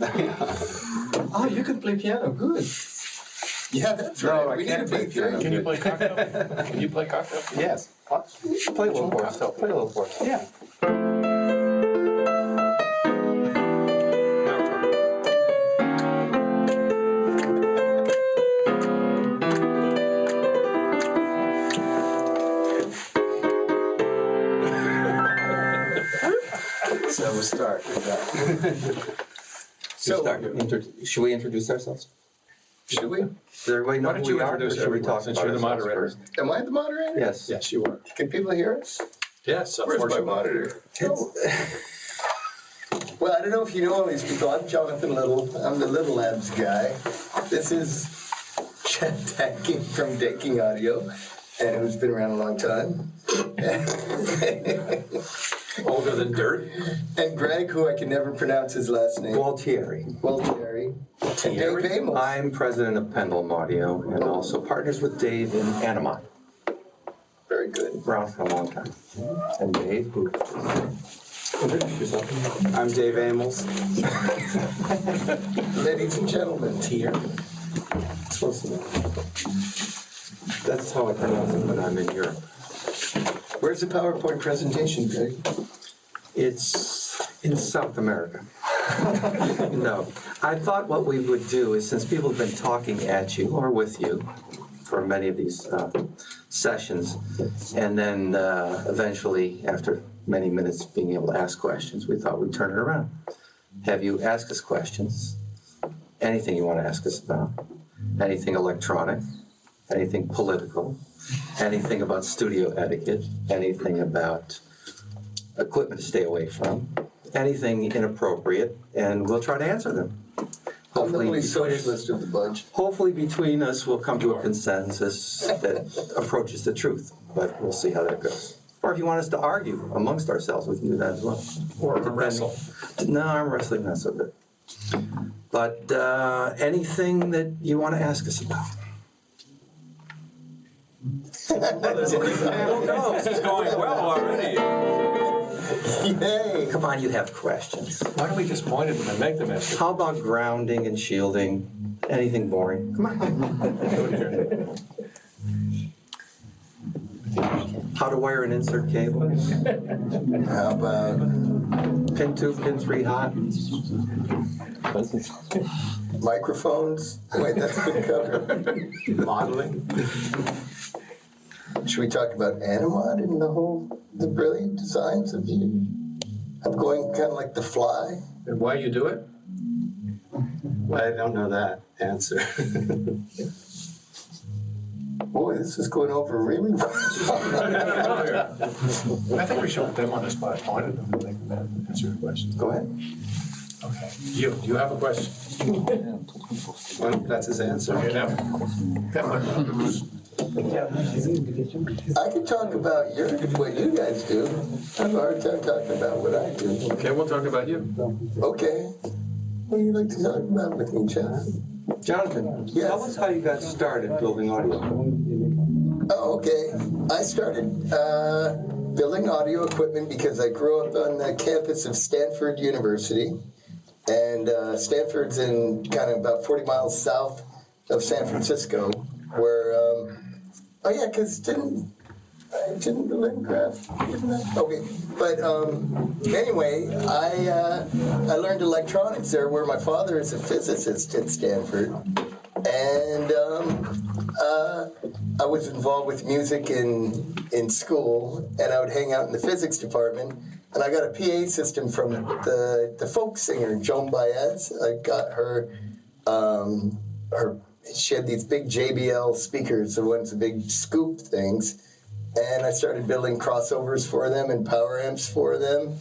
Oh, you can play piano. Good. Yeah, that's No, right. I We need can't a play big piano. three. Can you play cocktail? Can you play cocktail? Yes. Play a little for us. Play a little for us. Yeah. So we'll start with that. Should we introduce ourselves? Should we? Does everybody know Why don't who you we are? introduce Or should we everyone, talk since about you're the ourselves moderator? first? Am I the moderator? Yes. Yes, you are. Can people hear us? Yes, Where's my monitor? Oh. Well, I don't know if you know all these people. I'm Jonathan Little. I'm the Little Labs guy. This is Geoff Daking from Daking Audio, and who's been around a long time. Older than dirt. And Greg, who I can never pronounce his last name. Gualtieri. Gualtieri. And Dave Amels. I'm president of Pendulum Audio and also partners with Dave in Anamod. Very good. Around for a long time. And Dave, who introduce yourself. I'm Dave Amels. Ladies and gentlemen. Here. That's how I pronounce it when I'm in Europe. Where's the PowerPoint presentation, Greg? It's in South America. No. I thought what we would do is, since people have been talking at you or with you for many of these sessions, and then eventually, after many minutes being able to ask questions, we thought we'd turn it around. Have you ask us questions, anything you want to ask us about, anything electronic, anything political, anything about studio etiquette, anything about equipment to stay away from, anything inappropriate, and we'll try to answer them. I'm the only socialist of the bunch. Hopefully between us we'll come to a consensus that approaches the truth, but we'll see how that goes. Or if you want us to argue amongst ourselves, we can do that as well. Or wrestle. No, arm wrestling, not so good. But anything that you want to ask us about. I don't know. This is going well already. Yay! Come on, you have questions. Why don't we just point at them and make them ask? How about grounding and shielding? Anything boring? Come on. How to wire an insert cable? How about Pin 2, pin 3 hot? microphones? Wait, that's been covered. Modeling. Should we talk about Anamod and the brilliant designs of you? I'm going kind of like the fly. And why you do it? I don't know that answer. Boy, this is going over really well. I think we should put them on the spot, point at them and make them answer your questions. Go ahead. Okay. Do you have a question? Well, that's his answer. Okay, that one. I could talk about what you guys do. I have a hard time talking about what I do. Okay, we'll talk about you. Okay. What do you like to talk about with me, Jeff? Jonathan, Yes. tell us how you got started building audio. Oh, okay. I started building audio equipment because I grew up on the campus of Stanford University. And Stanford's in kind of about 40 miles south of San Francisco, where, oh yeah, because didn't Lindcraft, isn't that? Okay, but anyway, I learned electronics there, where my father is a physicist at Stanford, and I was involved with music in school, and I would hang out in the physics department, and I got a PA system from the folk singer Joan Baez. I got her she had these big JBL speakers, the ones, the big scoop things. And I started building crossovers for them and power amps for them.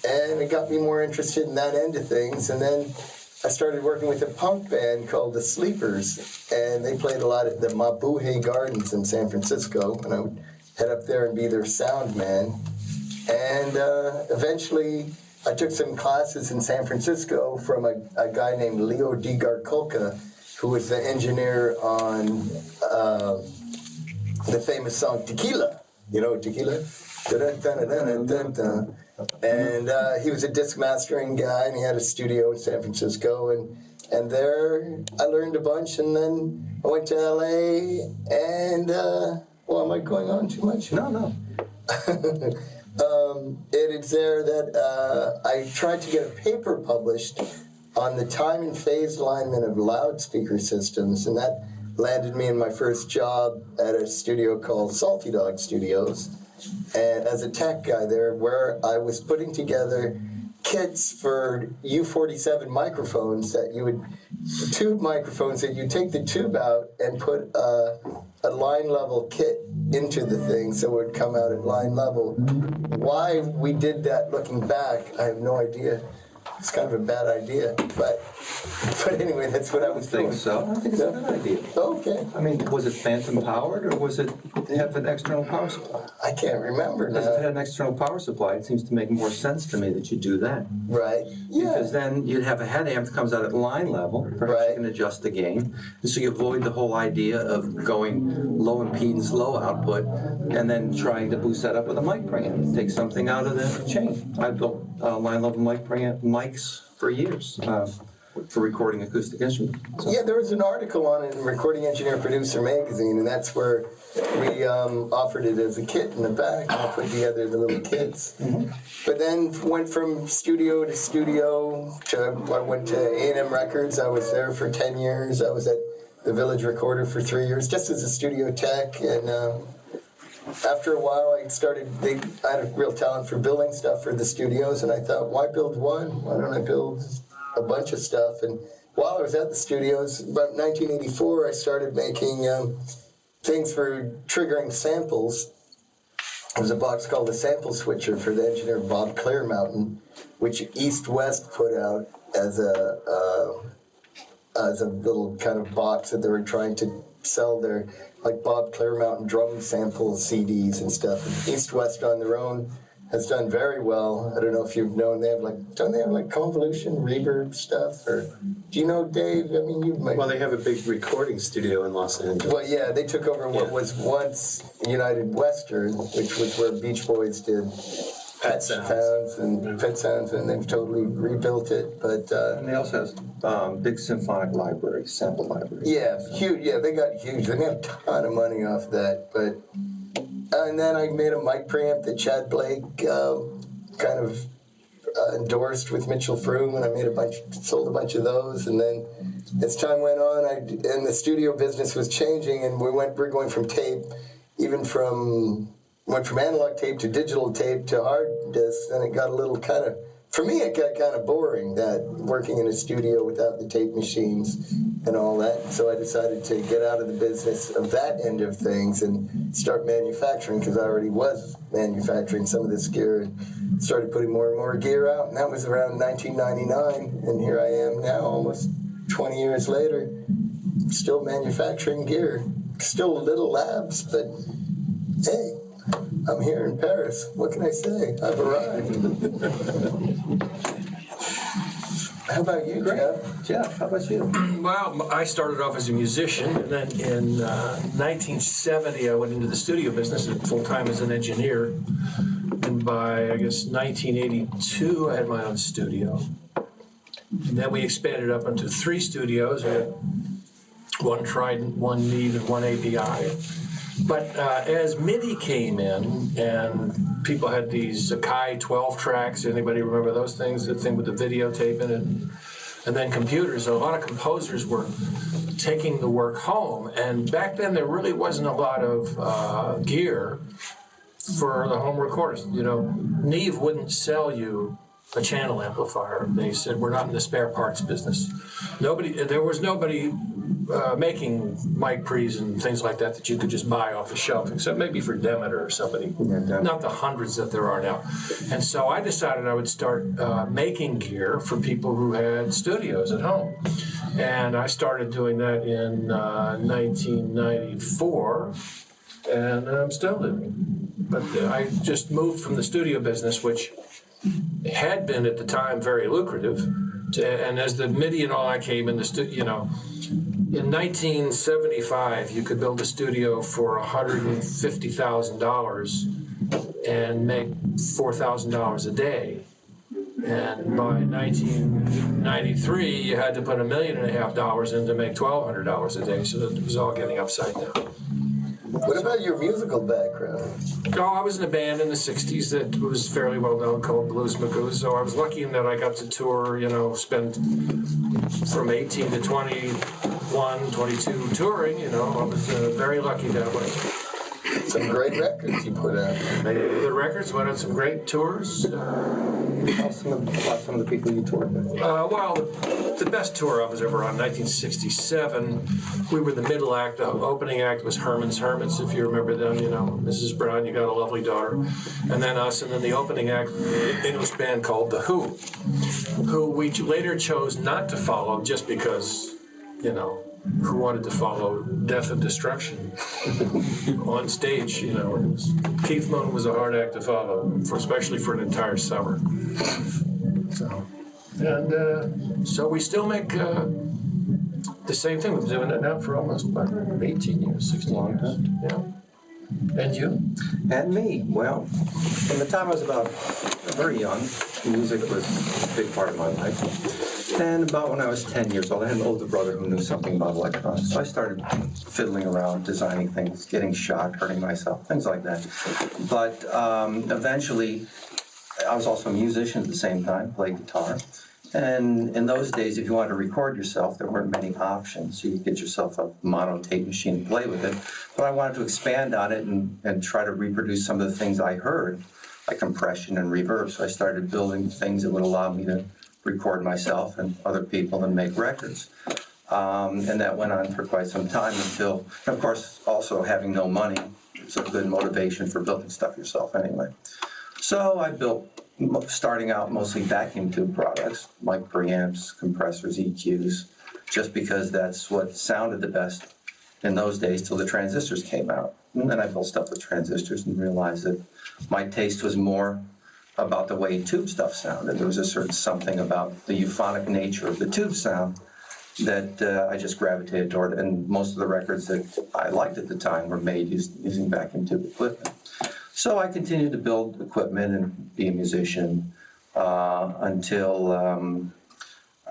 And it got me more interested in that end of things. And then I started working with a punk band called the Sleepers. And they played a lot at the Mabuhay Gardens in San Francisco. And I would head up there and be their sound man. And eventually I took some classes in San Francisco from a guy named Leo Di Garculca, who was the engineer on the famous song Tequila. You know Tequila? And he was a disc mastering guy, and he had a studio in San Francisco, and there I learned a bunch, and then I went to LA, and well, am I going on too much? No. It's there that I tried to get a paper published on the time and phase alignment of loudspeaker systems, and that landed me in my first job at a studio called Salty Dog Studios, and as a tech guy there, where I was putting together kits for U47 microphones that you would, tube microphones that you take the tube out and put a line level kit into the thing so it would come out at line level. Why we did that looking back, I have no idea. It's kind of a bad idea, but anyway, that's what I was think doing. so. I think it's a good idea. Okay. I mean, was it phantom powered or was it have an external power supply? I can't remember Because if it now. had an external power supply, it seems to make more sense to me that you do that. Right. Because Yeah. then you'd have a head amp that comes out at line level, perhaps Right. you can adjust the gain. And so you avoid the whole idea of going low impedance, low output, and then trying to boost that up with a mic preamp. Take something out of the chain. I've built line level mics for years for recording acoustic instruments. So, Yeah, there was an article on it in Recording Engineer Producer magazine, and that's where we offered it as a kit in the back, and I put together the little kits. But then went from studio to studio I went to A&M Records. I was there for 10 years. I was at the Village Recorder for 3 years, just as a studio tech, and after a while, I had a real talent for building stuff for the studios, and I thought, why build one? Why don't I build a bunch of stuff? And while I was at the studios, about 1984, I started making things for triggering samples. There's a box called the Sample Switcher for the engineer Bob Clearmountain, which East West put out as a little kind of box that they were trying to sell their, like Bob Clearmountain drum sample CDs and stuff. And East West on their own has done very well. I don't know if you've known, don't they have like convolution, reverb stuff? Or do you know, Dave? I mean, you might. Well, they have a big recording studio in Los Angeles. Well, yeah, they took over what was once United Western, which was where Beach Boys did Pet Sounds. and Pet Sounds, and they've totally rebuilt it. But and they also have big symphonic libraries, sample libraries. yeah, huge. Yeah, they got huge. They made a ton of money off that. But and then I made a mic preamp that Chad Blake kind of endorsed with Mitchell Froome, and I sold a bunch of those. And then as time went on, and the studio business was changing, and we're going from tape, went from analog tape to digital tape to hard discs, and it got a little for me it got kind of boring, that working in a studio without the tape machines and all that. So I decided to get out of the business of that end of things and start manufacturing, because I already was manufacturing some of this gear, and started putting more and more gear out, and that was around 1999, and here I am now, almost 20 years later, still manufacturing gear. Still little labs, but hey, I'm here in Paris. What can I say? I've arrived. How about you, Geoff? Jeff, how about you? Well, I started off as a musician, and then in 1970, I went into the studio business full-time as an engineer. And by, I guess, 1982, I had my own studio. And then we expanded up into 3 studios. We had one Trident, one Neve, and one API. But as MIDI came in, and people had these Akai 12 tracks, anybody remember those things? The thing with the videotape in it, and then computers. A lot of composers were taking the work home, and back then there really wasn't a lot of gear for the home recorders. You know, Neve wouldn't sell you a channel amplifier. They said, we're not in the spare parts business. There was nobody making mic pre's and things like that you could just buy off the shelf, except maybe for Demeter or somebody, not the hundreds that there are now. And so I decided I would start making gear for people who had studios at home. And I started doing that in 1994, and I'm still doing it. But I just moved from the studio business, which had been at the time very lucrative, and as the MIDI and all that came in the studio, in 1975, you could build a studio for $150,000 and make $4,000 a day. And by 1993, you had to put $1.5 million in to make $1,200 a day, so that it was all getting upside down. What about your musical background? Oh, I was in a band in the 60s that was fairly well known called Blues Magoos, so I was lucky in that I got to tour, you know, spend from 18 to 21, 22 touring, you know. I was very lucky that way. Some great records you put out. The records went on some great tours. About some of the people you toured with. Well, the best tour I was ever on, 1967, we were the middle act. The opening act was Herman's Hermits, if you remember them, you know, Mrs. Brown, you got a lovely daughter. And then us, and then the opening act, an English band called The Who we later chose not to follow just because, you know, who wanted to follow death and destruction on stage, you know. Keith Moon was a hard act to follow, especially for an entire summer. So we still make the same thing. We've been doing it now for almost 18 years, 16 years. Yeah. And you? And me, well, from the time I was about very young, music was a big part of my life. And about when I was 10 years old, I had an older brother who knew something about electronics. So I started fiddling around, designing things, getting shot, hurting myself, things like that. But eventually, I was also a musician at the same time, played guitar. And in those days, if you wanted to record yourself, there weren't many options. You could get yourself a mono tape machine and play with it. But I wanted to expand on it and try to reproduce some of the things I heard, like compression and reverb. So I started building things that would allow me to record myself and other people and make records. And that went on for quite some time until, of course, also having no money is a good motivation for building stuff yourself anyway. So I built, starting out, mostly vacuum tube products, like preamps, compressors, EQs, just because that's what sounded the best in those days till the transistors came out. And then I built stuff with transistors and realized that my taste was more about the way tube stuff sounded. There was a certain something about the euphonic nature of the tube sound that I just gravitated toward, and most of the records that I liked at the time were made using vacuum tube equipment. So I continued to build equipment and be a musician until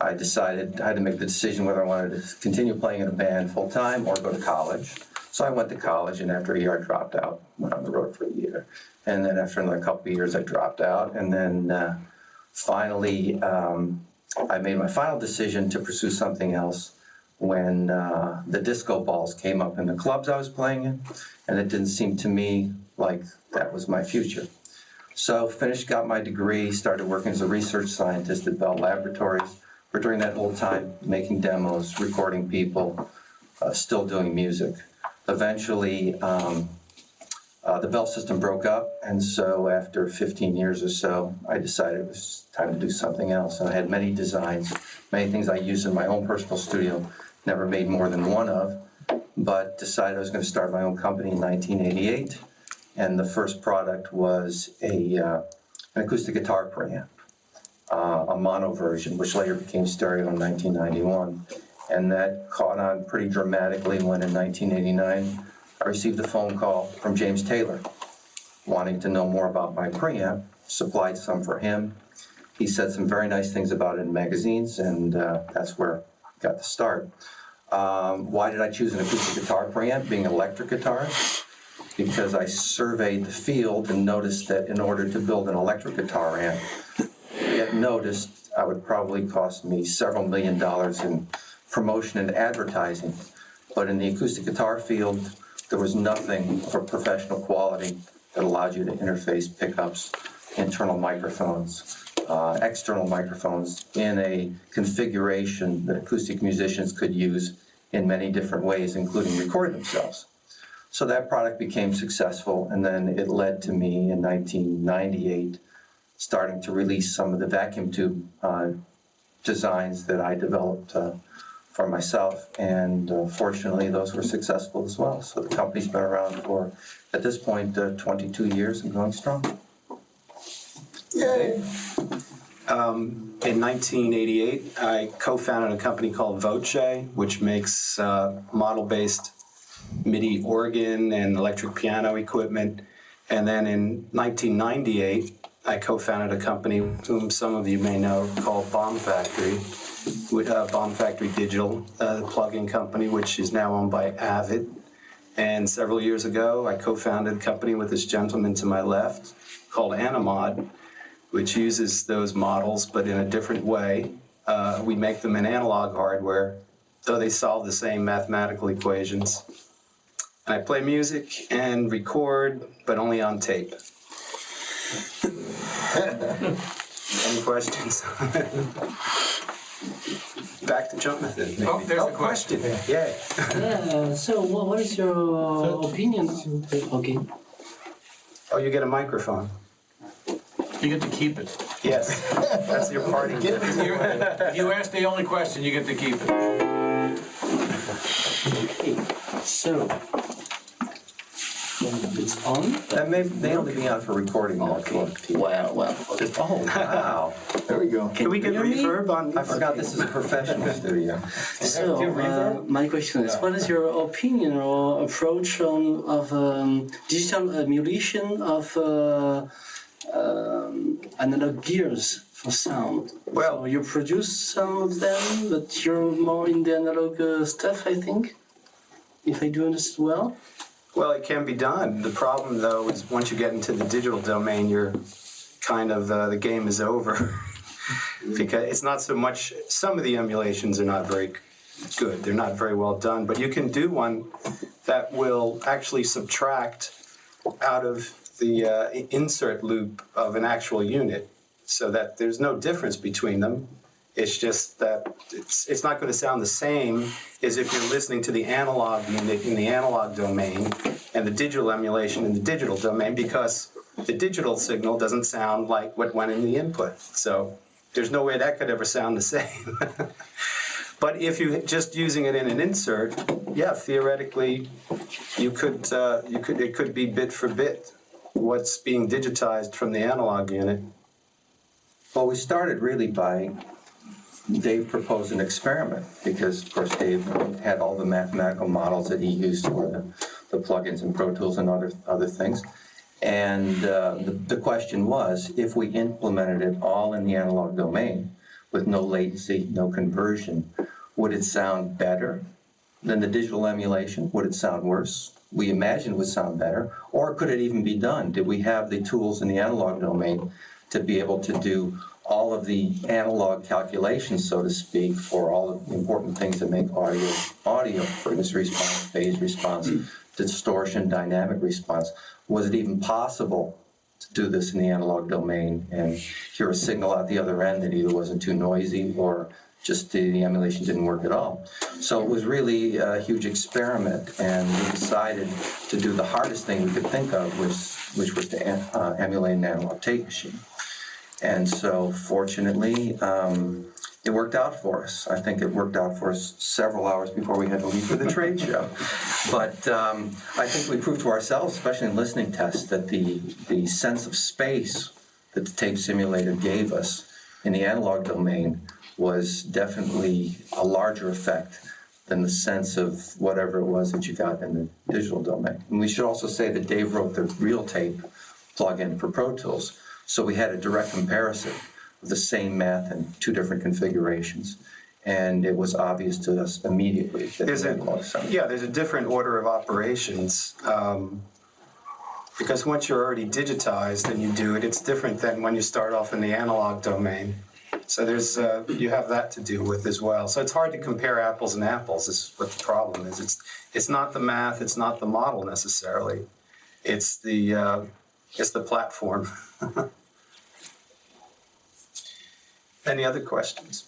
I decided I had to make the decision whether I wanted to continue playing in a band full-time or go to college. So I went to college, and after a year I dropped out, went on the road for a year. And then after another couple of years I dropped out, and then finally I made my final decision to pursue something else when the disco balls came up in the clubs I was playing in, and it didn't seem to me like that was my future. So got my degree, started working as a research scientist at Bell Laboratories. But during that whole time, making demos, recording people, still doing music. Eventually, the Bell system broke up, and so after 15 years or so, I decided it was time to do something else. And I had many designs, many things I used in my own personal studio, never made more than one of, but decided I was going to start my own company in 1988. And the first product was an acoustic guitar preamp, a mono version, which later became stereo in 1991. And that caught on pretty dramatically when in 1989, I received a phone call from James Taylor wanting to know more about my preamp, supplied some for him. He said some very nice things about it in magazines, and that's where I got the start. Why did I choose an acoustic guitar preamp, being an electric guitar? Because I surveyed the field and noticed that in order to build an electric guitar amp, it noticed I would probably cost me several $1 million in promotion and advertising. But in the acoustic guitar field, there was nothing for professional quality that allowed you to interface pickups, internal microphones, external microphones in a configuration that acoustic musicians could use in many different ways, including record themselves. So that product became successful, and then it led to me in 1998 starting to release some of the vacuum tube designs that I developed for myself, and fortunately those were successful as well. So the company's been around for, at this point, 22 years and going strong. Yay! In 1988, I co-founded a company called Voce, which makes model-based MIDI organ and electric piano equipment. And then in 1998, I co-founded a company whom some of you may know called Bomb Factory, Bomb Factory Digital, the plugin company, which is now owned by Avid. And several years ago, I co-founded a company with this gentleman to my left called Anamod, which uses those models, but in a different way. We make them in analog hardware, though they solve the same mathematical equations. And I play music and record, but only on tape. Any questions? Back to Jonathan. Maybe. Oh, there's a question. Yeah. So what is your opinion? Okay. Oh, you get a microphone. You get to keep it. Yes. That's your party gift. If you ask the only question, you get to keep it. Okay. So it's on. That may only be on for recording. Okay. Well. Okay. Oh, wow. There we go. Can we get you hear me? reverb on? I forgot this is a professional studio. So my question is, what is your opinion or approach of digital emulation of analog gears for sound? Well- so you produce some of them, but you're more in the analog stuff, I think. If I do understand well. Well, it can be done. The problem, though, is once you get into the digital domain, you're kind of, the game is over. Because it's not so much, some of the emulations are not very good. They're not very well done. But you can do one that will actually subtract out of the insert loop of an actual unit so that there's no difference between them. It's just that it's not going to sound the same as if you're listening to the analog unit in the analog domain and the digital emulation in the digital domain, because the digital signal doesn't sound like what went in the input. So there's no way that could ever sound the same. But if you're just using it in an insert, yeah, theoretically, it could be bit for bit what's being digitized from the analog unit. Well, we started really by Dave proposed an experiment because, of course, Dave had all the mathematical models that he used for the plugins and Pro Tools and other things. And the question was, if we implemented it all in the analog domain with no latency, no conversion, would it sound better than the digital emulation? Would it sound worse? We imagined it would sound better. Or could it even be done? Did we have the tools in the analog domain to be able to do all of the analog calculations, so to speak, for all of the important things that make audio, frequency response, phase response, distortion, dynamic response? Was it even possible to do this in the analog domain and hear a signal out the other end that either wasn't too noisy or just the emulation didn't work at all? So it was really a huge experiment, and we decided to do the hardest thing we could think of, which was to emulate an analog tape machine. And so, fortunately, it worked out for us. I think it worked out for us several hours before we had to leave for the trade show. But I think we proved to ourselves, especially in listening tests, that the sense of space that the tape simulator gave us in the analog domain was definitely a larger effect than the sense of whatever it was that you got in the digital domain. And we should also say that Dave wrote the real tape plugin for Pro Tools. So we had a direct comparison of the same math in two different configurations, and it was obvious to us immediately that There's a different order of operations, because once you're already digitized and you do it, it's different than when you start off in the analog domain. So there's you have that to deal with as well. So it's hard to compare apples and apples is what the problem is. It's not the math, it's not the model necessarily. It's the platform. Any other questions?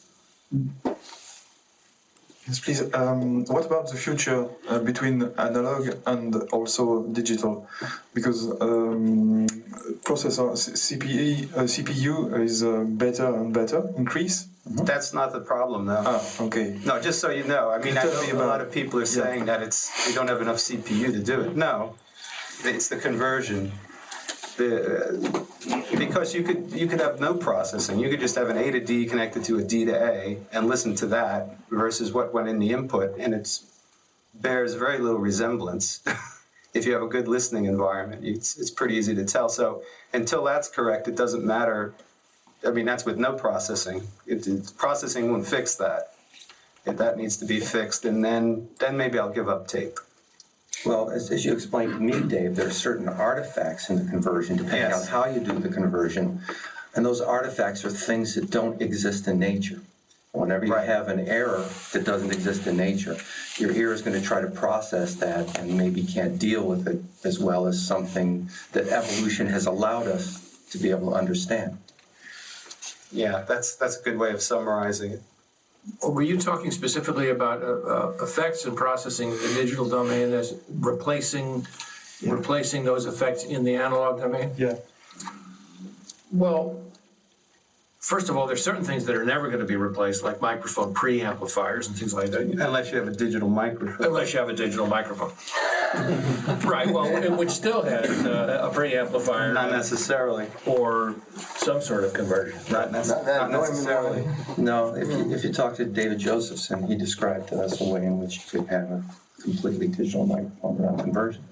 Yes, please. What about the future between analog and also digital? Because processor CPU is better and better, increase. That's not the problem, though. Ah, okay. No, just so you know. I mean, I know a lot of people are saying that we don't have enough CPU to do it. No, it's the conversion. Because you could have no processing. You could just have an A to D connected to a D to A and listen to that versus what went in the input, and it bears very little resemblance. if you have a good listening environment, it's pretty easy to tell. So until that's correct, it doesn't matter. I mean, that's with no processing. Processing won't fix that. If that needs to be fixed, and then maybe I'll give up tape. Well, as you explained to me, Dave, there are certain artifacts in the conversion, depending on how you do the conversion. And those artifacts are things that don't exist in nature. Whenever you have an error that doesn't exist in nature, your ear is going to try to process that and maybe can't deal with it as well as something that evolution has allowed us to be able to understand. Yeah, that's a good way of summarizing it. Were you talking specifically about effects and processing the digital domain as replacing those effects in the analog domain? Yeah. Well, first of all, there's certain things that are never going to be replaced, like microphone preamplifiers and things like that. Unless you have a digital microphone. Unless you have a digital microphone. Right, well, which still has a preamplifier. Not necessarily. Or some sort of conversion. Not necessarily. No, if you talk to David Josephson, he described to us a way in which you could have a completely digital microphone without conversion.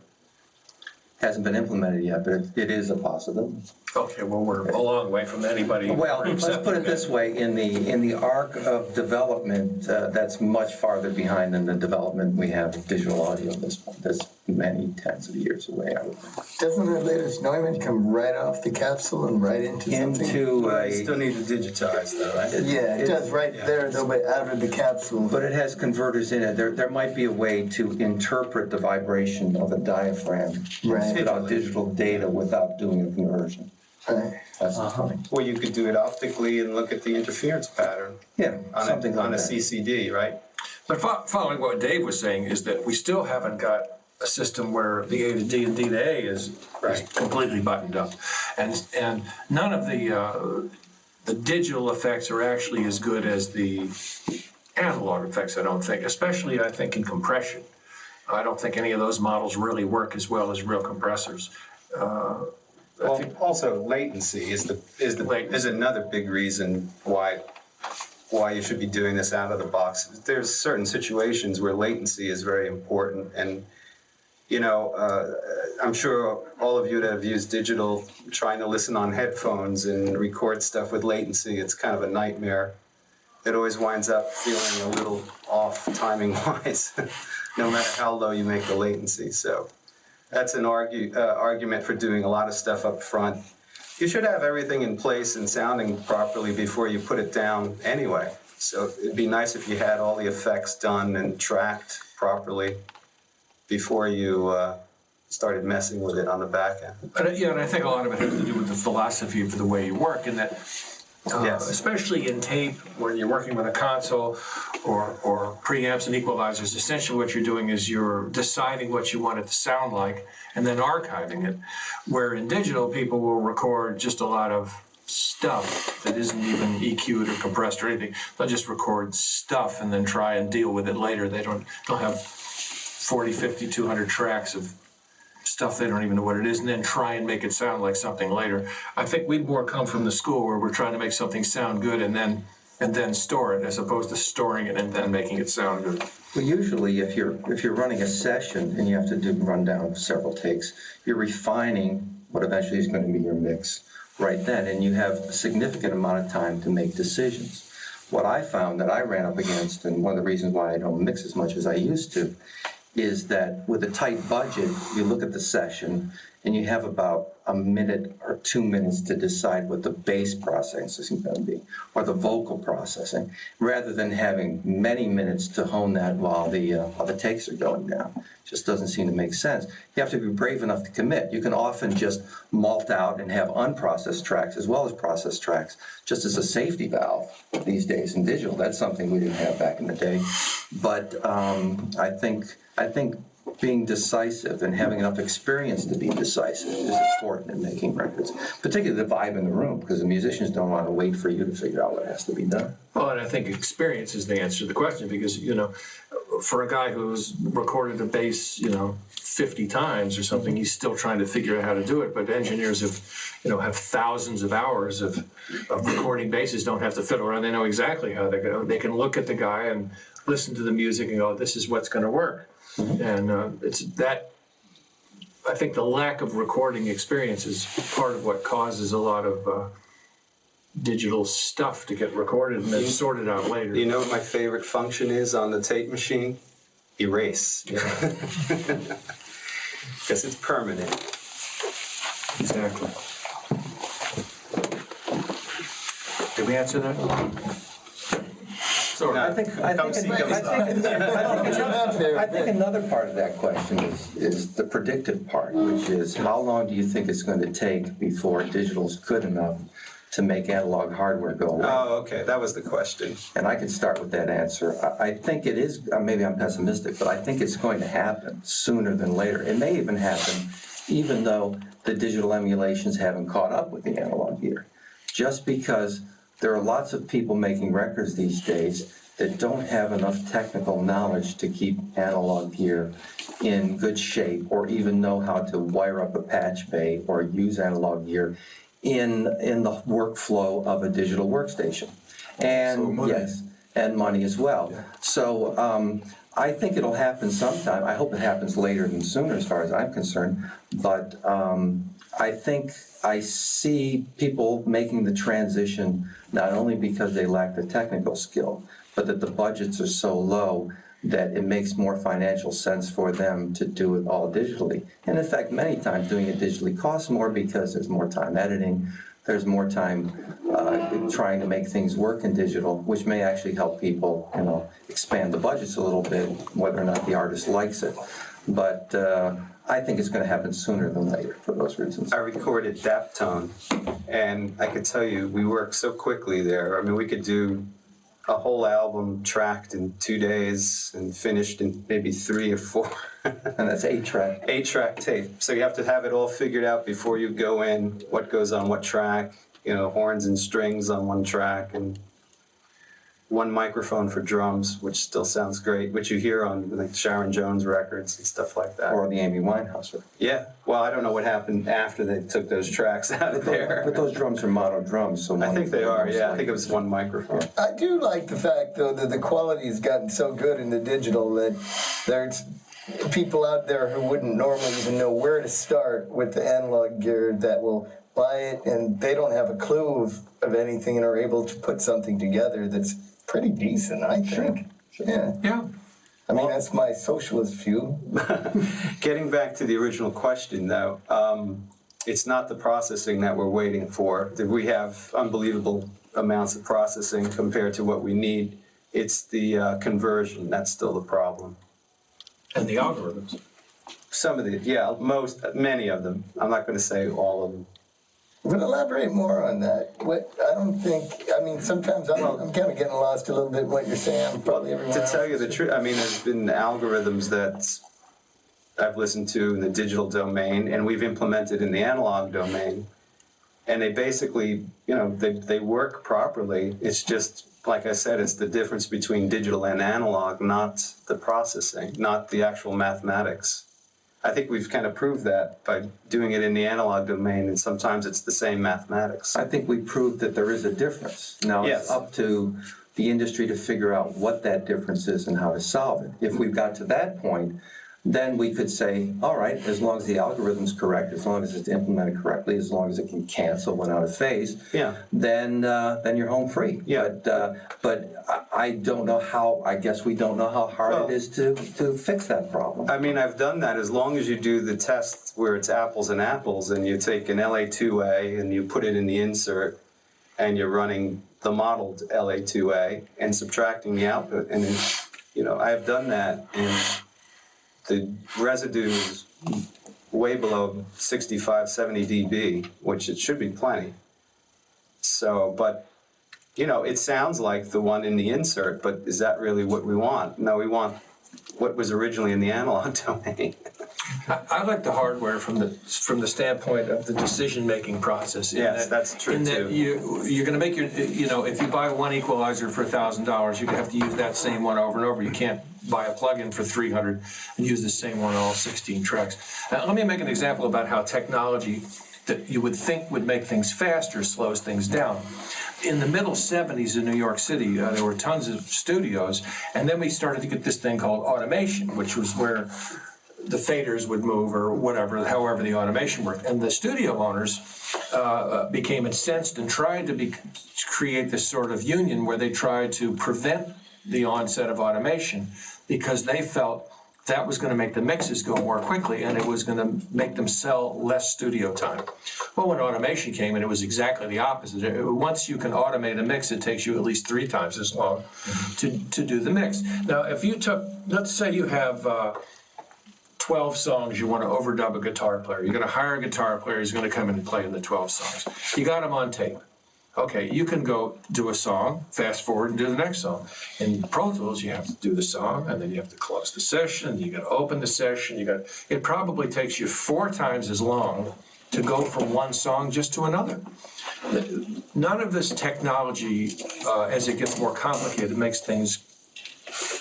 Hasn't been implemented yet, but it is a possibility. Okay, well, we're a long way from anybody. Well, let's put it this way: in the arc of development, that's much farther behind than the development we have of digital audio at this point. That's many tens of years away, I would think. Doesn't the latest Neumann come right off the capsule and right into something? Well, you still need to digitize, though, right? Yeah, it does right there, though, but out of the capsule. But it has converters in it. There might be a way to interpret the vibration of a diaphragm without digital data without doing a conversion. Right. That's the point. Or you could do it optically and look at the interference pattern Yeah, something on like a that. CCD, right? But following what Dave was saying is that we still haven't got a system where the A to D and D to A is completely buttoned up. And none of the digital effects are actually as good as the analog effects, I don't think, especially I think in compression. I don't think any of those models really work as well as real compressors. Well, also latency is another big reason why you should be doing this out of the box. There's certain situations where latency is very important, and I'm sure all of you that have used digital, trying to listen on headphones and record stuff with latency, it's kind of a nightmare. It always winds up feeling a little off timing-wise, no matter how low you make the latency. So that's an argument for doing a lot of stuff up front. You should have everything in place and sounding properly before you put it down anyway. So it'd be nice if you had all the effects done and tracked properly before you started messing with it on the back end. But and I think a lot of it has to do with the philosophy of the way you work, and that especially in tape, when you're working with a console or preamps and equalizers, essentially what you're doing is you're deciding what you want it to sound like and then archiving it. Where in digital, people will record just a lot of stuff that isn't even EQ'd or compressed or anything. They'll just record stuff and then try and deal with it later. They'll have 40, 50, 200 tracks of stuff they don't even know what it is, and then try and make it sound like something later. I think we more come from the school where we're trying to make something sound good and then store it, as opposed to storing it and then making it sound good. Well, usually if you're running a session and you have to run down several takes, you're refining what eventually is going to be your mix right then, and you have a significant amount of time to make decisions. What I found that I ran up against, and one of the reasons why I don't mix as much as I used to, is that with a tight budget, you look at the session and you have about a minute or 2 minutes to decide what the bass processing is going to be, or the vocal processing, rather than having many minutes to hone that while the takes are going down. Just doesn't seem to make sense. You have to be brave enough to commit. You can often just malt out and have unprocessed tracks as well as processed tracks, just as a safety valve these days in digital. That's something we didn't have back in the day. But I think being decisive and having enough experience to be decisive is important in making records, particularly the vibe in the room, because the musicians don't want to wait for you to figure out what has to be done. Well, and I think experience is the answer to the question, because, for a guy who's recorded a bass, 50 times or something, he's still trying to figure out how to do it. But engineers have thousands of hours of recording basses, don't have to fiddle around. They know exactly how they go. They can look at the guy and listen to the music and go, this is what's going to work. And it's I think the lack of recording experience is part of what causes a lot of digital stuff to get recorded and then sorted out later. You know what my favorite function is on the tape machine? Erase. Because it's permanent. Exactly. Did we answer that? Sort of. I think another part of that question is the predictive part, which is how long do you think it's going to take before digital's good enough to make analog hardware go away? Oh, okay, that was the question. And I can start with that answer. I think it is, maybe I'm pessimistic, but I think it's going to happen sooner than later. It may even happen even though the digital emulations haven't caught up with the analog gear. Just because there are lots of people making records these days that don't have enough technical knowledge to keep analog gear in good shape or even know how to wire up a patch bay or use analog gear in the workflow of a digital workstation. And money. yes, and money as well. Yeah. So I think it'll happen sometime. I hope it happens later than sooner as far as I'm concerned. But I think I see people making the transition not only because they lack the technical skill, but that the budgets are so low that it makes more financial sense for them to do it all digitally. And in fact, many times doing it digitally costs more because there's more time editing, there's more time trying to make things work in digital, which may actually help people, expand the budgets a little bit, whether or not the artist likes it. But I think it's going to happen sooner than later for those reasons. I recorded Daptone, and I could tell you, we worked so quickly there. I mean, we could do a whole album tracked in 2 days and finished in maybe 3 or 4. And that's 8-track. 8-track tape. So you have to have it all figured out before you go in, what goes on what track, horns and strings on one track, and one microphone for drums, which still sounds great, which you hear on like Sharon Jones records and stuff like that. Or the Amy Winehouse record. Yeah. Well, I don't know what happened after they took those tracks out of there. But those drums are mono drums, so I think they are, yeah. I think it was one microphone. I do like the fact, though, that the quality has gotten so good in the digital that there's people out there who wouldn't normally even know where to start with the analog gear that will buy it, and they don't have a clue of anything and are able to put something together that's pretty decent, I think. Sure. Yeah. Yeah. I mean, that's my socialist view. Getting back to the original question, though, it's not the processing that we're waiting for. We have unbelievable amounts of processing compared to what we need. It's the conversion that's still the problem. And the algorithms. Some of the, many of them. I'm not going to say all of them. But elaborate more on that. Sometimes I'm kind of getting lost a little bit in what you're saying. Probably everyone To tell you else the is. truth, there's been algorithms that I've listened to in the digital domain, and we've implemented in the analog domain, and they basically, they work properly. It's just, like I said, it's the difference between digital and analog, not the processing, not the actual mathematics. I think we've kind of proved that by doing it in the analog domain, and sometimes it's the same mathematics. I think we proved that there is a difference. Now Yes. it's up to the industry to figure out what that difference is and how to solve it. If we've got to that point, then we could say, all right, as long as the algorithm's correct, as long as it's implemented correctly, as long as it can cancel when out of phase, then you're home free. Yeah. But I don't know how. I guess we don't know how hard it is to fix that problem. I've done that as long as you do the test where it's apples and apples, and you take an LA2A and you put it in the insert, and you're running the modeled LA2A and subtracting the output, and then, I have done that, and the residue is way below 65, 70 dB, which it should be plenty. So, but, it sounds like the one in the insert, but is that really what we want? No, we want what was originally in the analog domain. I like the hardware from the standpoint of the decision-making process. Yes, that's true, in that too. You're going to make if you buy one equalizer for $1,000, you're going to have to use that same one over and over. You can't buy a plug-in for $300 and use the same one on all 16 tracks. Let me make an example about how technology that you would think would make things faster slows things down. In the middle 70s in New York City, there were tons of studios, and then we started to get this thing called automation, which was where the faders would move or whatever, however the automation worked. And the studio owners became incensed and tried to create this sort of union where they tried to prevent the onset of automation because they felt that was going to make the mixes go more quickly and it was going to make them sell less studio time. Well, when automation came in, it was exactly the opposite. Once you can automate a mix, it takes you at least 3 times as long to do the mix. Now, if you took, let's say you have 12 songs you want to overdub a guitar player. You're going to hire a guitar player who's going to come in and play in the 12 songs. You got them on tape. Okay, you can go do a song, fast forward and do the next song. In Pro Tools, you have to do the song, and then you have to close the session, you got to open the session, it probably takes you 4 times as long to go from one song just to another. None of this technology, as it gets more complicated, makes things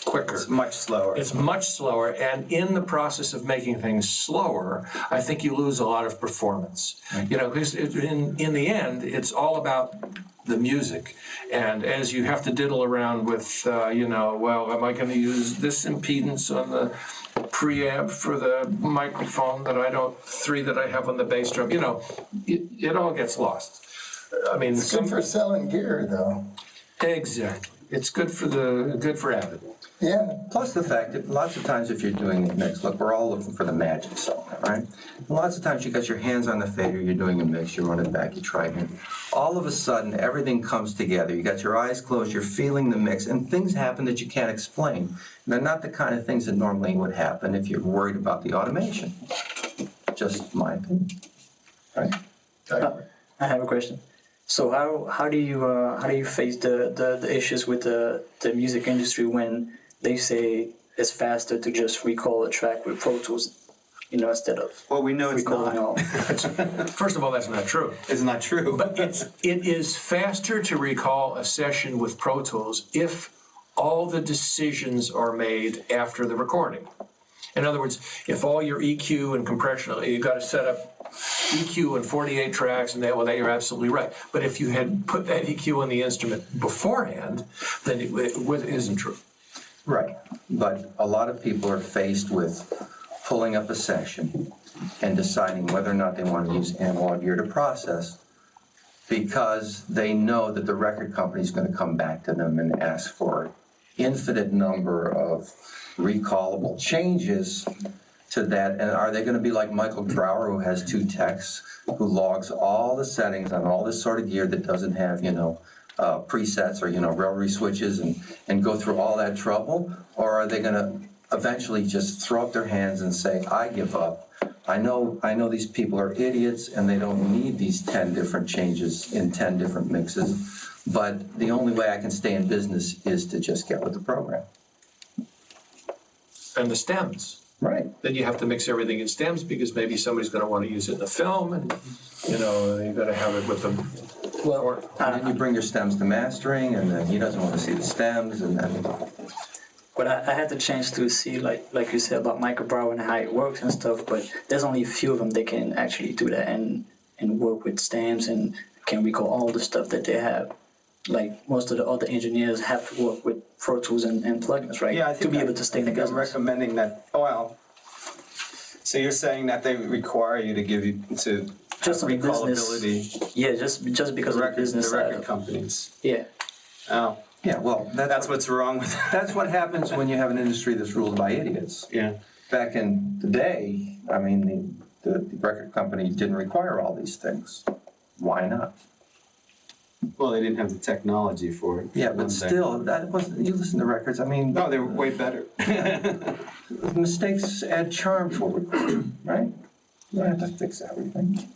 quicker. It's much slower. It's much slower, and in the process of making things slower, I think you lose a lot of performance. You know, because in the end, it's all about the music, and as you have to diddle around with, you know, well, am I going to use this impedance on the preamp for the microphone that 3 that I have on the bass drum? You know, it all gets lost. I mean, It's good for selling gear, though. Exactly. It's good for Avid. Yeah. Plus the fact that lots of times if you're doing a mix, look, we're all looking for the magic song, right? And lots of times you got your hands on the fader, you're doing a mix, you run it back, you try it. All of a sudden, everything comes together. You got your eyes closed, you're feeling the mix, and things happen that you can't explain. And they're not the kind of things that normally would happen if you're worried about the automation. Just my opinion. Right? I have a question. So how do you face the issues with the music industry when they say it's faster to just recall a track with Pro Tools, you know, instead of Well, we know it's recalling not. all? First of all, that's not true. It's not true. But it is faster to recall a session with Pro Tools if all the decisions are made after the recording. In other words, if all your EQ and compression, you've got to set up EQ and 48 tracks, and well, you're absolutely right. But if you had put that EQ on the instrument beforehand, then it isn't true. Right, but a lot of people are faced with pulling up a session and deciding whether or not they want to use analog gear to process because they know that the record company is going to come back to them and ask for infinite number of recallable changes to that. And are they going to be like Michael Drower, who has 2 techs, who logs all the settings on all this sort of gear that doesn't have, you know, presets or, you know, rotary switches and go through all that trouble? Or are they going to eventually just throw up their hands and say, I give up. I know these people are idiots and they don't need these 10 different changes in 10 different mixes, but the only way I can stay in business is to just get with the program. And the stems. Right. Then you have to mix everything in stems because maybe somebody's going to want to use it in a film, and you know you've got to have it with them. Well, And then you bring your stems to mastering, and then he doesn't want to see the stems, and then. but I had the chance to see, like you said, about Michael Brown and how it works and stuff, but there's only a few of them that can actually do that and work with stems and can recall all the stuff that they have. Like most of the other engineers have to work with Pro Tools and plugins, right? Yeah, I think to be able to stay in the I'm business. recommending that. Oh, well. So you're saying that they require you to give you to Just on the recallability. business. Yeah, just because of the business The side record of it. companies. Yeah. Oh, Yeah, well, that's what's wrong with that. that's what happens when you have an industry that's ruled by idiots. Yeah. Back in the day, I mean, the record company didn't require all these things. Why not? Well, they didn't have the technology for it. Yeah, one but thing. still, that wasn't. You listen to records. I mean, No, they were way better. mistakes add charm to a recording, right? You don't have to fix everything.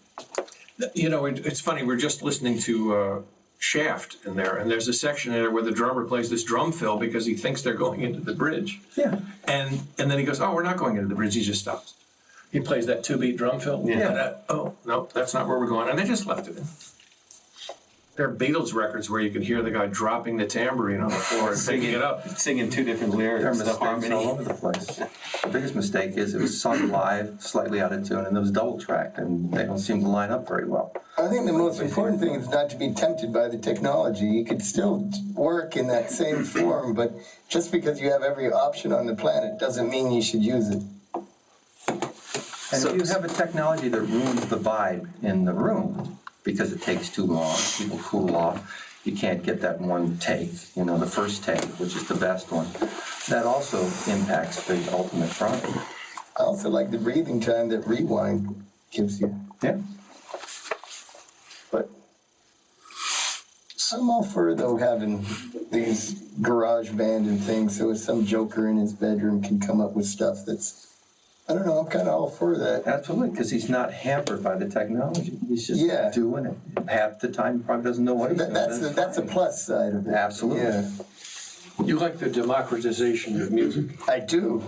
You know, it's funny. We're just listening to Shaft in there, and there's a section in there where the drummer plays this drum fill because he thinks they're going into the bridge. Yeah. And then he goes, "Oh, we're not going into the bridge." He just stops. He plays that 2-beat drum fill. Yeah. And oh no, that's not where we're going, and they just left it in. There are Beatles records where you can hear the guy dropping the tambourine on the floor and picking it up. Singing 2 different lyrics. There are The mistakes harmony. all over the place. The biggest mistake is it was sung live, slightly out of tune, and it was double tracked, and they don't seem to line up very well. I think the most important thing is not to be tempted by the technology. You could still work in that same form, but just because you have every option on the planet doesn't mean you should use it. And if you have a technology that ruins the vibe in the room because it takes too long, people cool off, you can't get that one take, the first take, which is the best one, that also impacts the ultimate product. I also like the breathing time that rewind gives you. Yeah. But I'm all for, though, having these garage band and things, so if some joker in his bedroom can come up with stuff that's, I don't know, I'm kind of all for that. Absolutely, because he's not hampered by the technology. He's just Yeah. doing it. Half the time, he probably doesn't know what he's doing. That's a plus side of it. Absolutely. Yeah, You like the democratization of music. I do.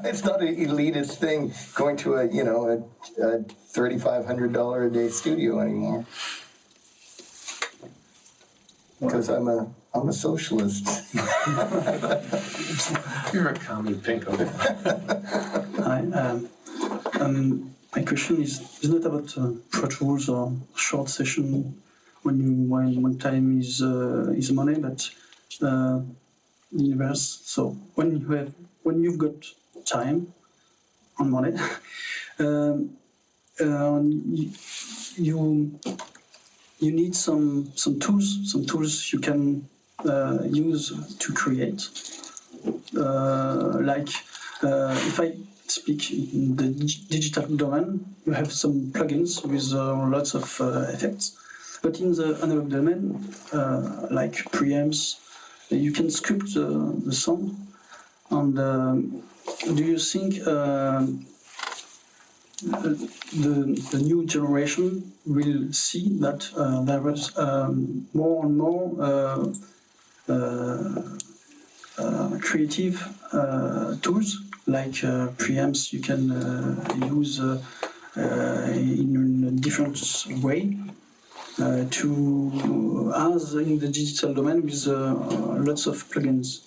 It's not an elitist thing going to a $3,500 a day studio anymore. Because I'm a socialist. You're a commie pinko. Hi. My question is not about Pro Tools or short session when time is money, but the inverse. So when you've got time and money, you need some tools you can use to create. If I speak in the digital domain, you have some plugins with lots of effects. But in the analog domain, like preamps, you can sculpt the sound. And do you think the new generation will see that there is more and more creative tools like preamps you can use in a different way to as in the digital domain with lots of plugins.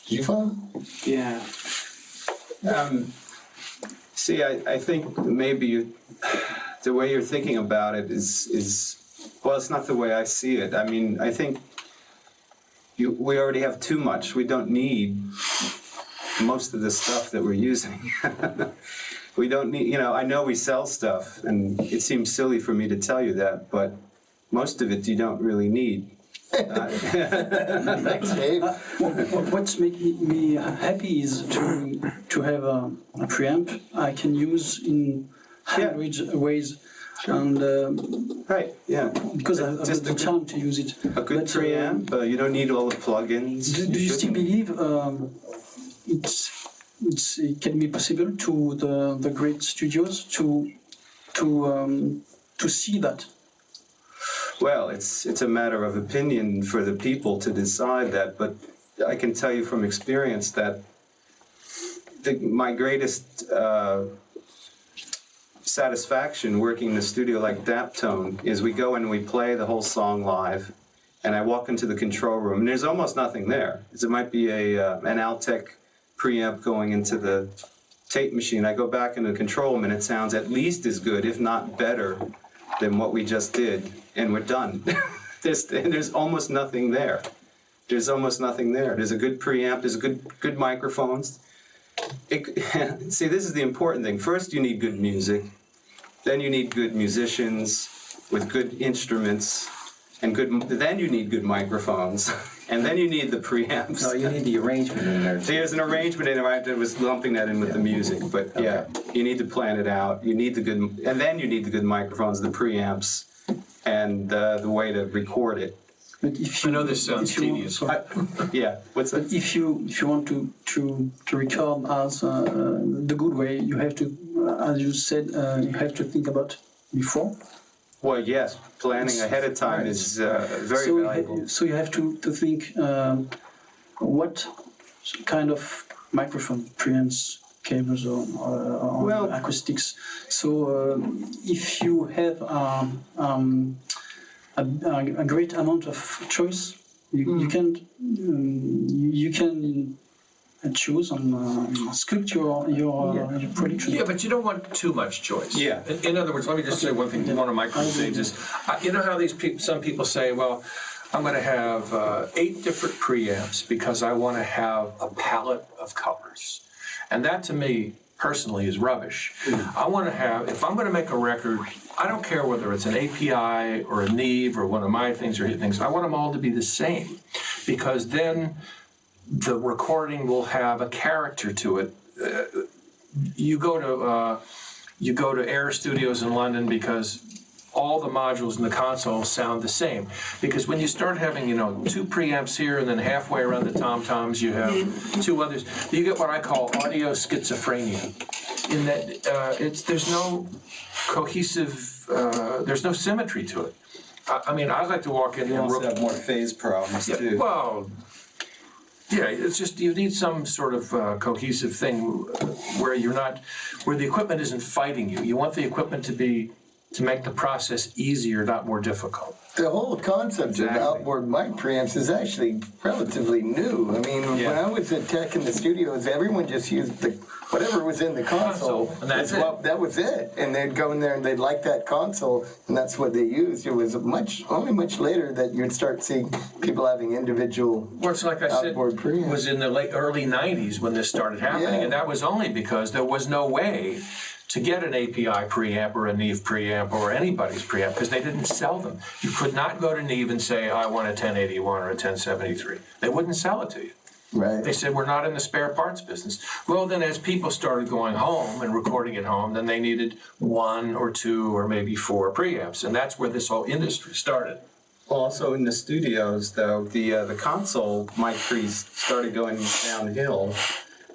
Geoff? Yeah. See, I think maybe the way you're thinking about it is well, it's not the way I see it. I mean, I think we already have too much. We don't need most of the stuff that we're using. We don't need, I know we sell stuff, and it seems silly for me to tell you that, but most of it you don't really need. Thanks, Dave. What makes me happy is to have a preamp I can use in hundreds of ways. Sure. And Right, yeah. because I have the time to use it. A good preamp, you don't need all the plugins. Do you still believe it can be possible to the great studios to see that? Well, it's a matter of opinion for the people to decide that, but I can tell you from experience that my greatest satisfaction working in a studio like Daptone is we go and we play the whole song live, and I walk into the control room, and there's almost nothing there. It might be an Altec preamp going into the tape machine. I go back in the control room, and it sounds at least as good, if not better, than what we just did, and we're done. There's almost nothing there. There's almost nothing there. There's a good preamp. There's good microphones. See, this is the important thing. First, you need good music. Then you need good musicians with good instruments, and then you need good microphones, and then you need the preamps. No, you need the arrangement in there. There's an arrangement in there. I was lumping that in with the music, but yeah, you need to plan it out. You need and then you need the good microphones, the preamps, and the way to record it. But if I know this sounds tedious. Yeah, what's that? But if you want to record as the good way, you have to, as you said, you have to think about before. Well, yes, planning ahead of time is very valuable. So you have to think what kind of microphone, preamps, cables, or acoustics. So if you have a great amount of choice, you can choose and sculpt your production. Yeah, but you don't want too much choice. Yeah. In other words, let me just say one thing. One of my crusades is, you know how some people say, well, I'm going to have 8 different preamps because I want to have a palette of colors. And that to me, personally, is rubbish. I want to have, if I'm going to make a record, I don't care whether it's an API or a Neve or one of my things or his things, I want them all to be the same. Because then the recording will have a character to it. You go to Air Studios in London because all the modules in the console sound the same. Because when you start having, 2 preamps here and then halfway around the tom-toms you have 2 others, you get what I call audio schizophrenia. In that there's no cohesive, there's no symmetry to it. I mean, I like to walk in You and also have more phase problems too. well, yeah, it's just you need some sort of cohesive thing where where the equipment isn't fighting you. You want the equipment to make the process easier, not more difficult. The whole concept of outboard mic preamps is actually relatively new. I mean, when I was at tech in the studios, everyone just used whatever was in the console. And that's that was it. And they'd go in there and they'd like that console, and that's what they used. It was only much later that you'd start seeing people having individual Well, it's like I said, outboard preamps. was in the early 90s when this started happening, Yeah. and that was only because there was no way to get an API preamp or a Neve preamp or anybody's preamp because they didn't sell them. You could not go to Neve and say, I want a 1081 or a 1073. They wouldn't sell it to you. Right. They said, we're not in the spare parts business. Well, then as people started going home and recording at home, then they needed 1 or 2 or maybe 4 preamps, and that's where this whole industry started. Also in the studios, though, the console mic pre's started going downhill,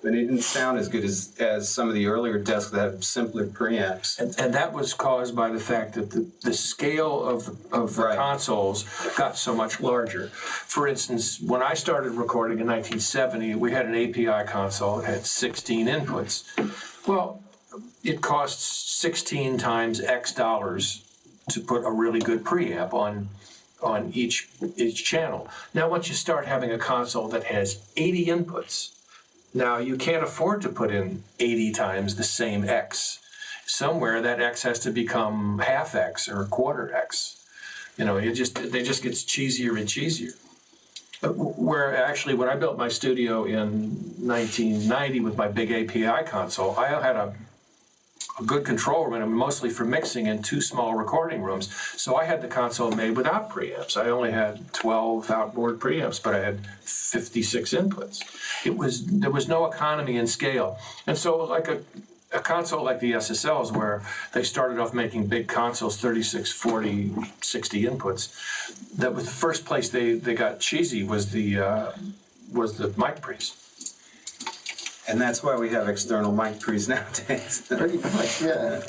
but it didn't sound as good as some of the earlier desks that had simpler preamps. And that was caused by the fact that the scale of the consoles got so much larger. For instance, when I started recording in 1970, we had an API console. It had 16 inputs. Well, it costs 16 times X dollars to put a really good preamp on each channel. Now, once you start having a console that has 80 inputs, now, you can't afford to put in 80 times the same X. Somewhere that X has to become half X or quarter X. They just gets cheesier and cheesier. Where actually, when I built my studio in 1990 with my big API console, I had a good control room, mostly for mixing in 2 small recording rooms. So I had the console made without preamps. I only had 12 outboard preamps, but I had 56 inputs. There was no economy in scale. And so like a console like the SSLs, where they started off making big consoles, 36, 40, 60 inputs, that was the first place they got cheesy was the mic pre's. And that's why we have external mic pre's nowadays. Pretty much, yeah.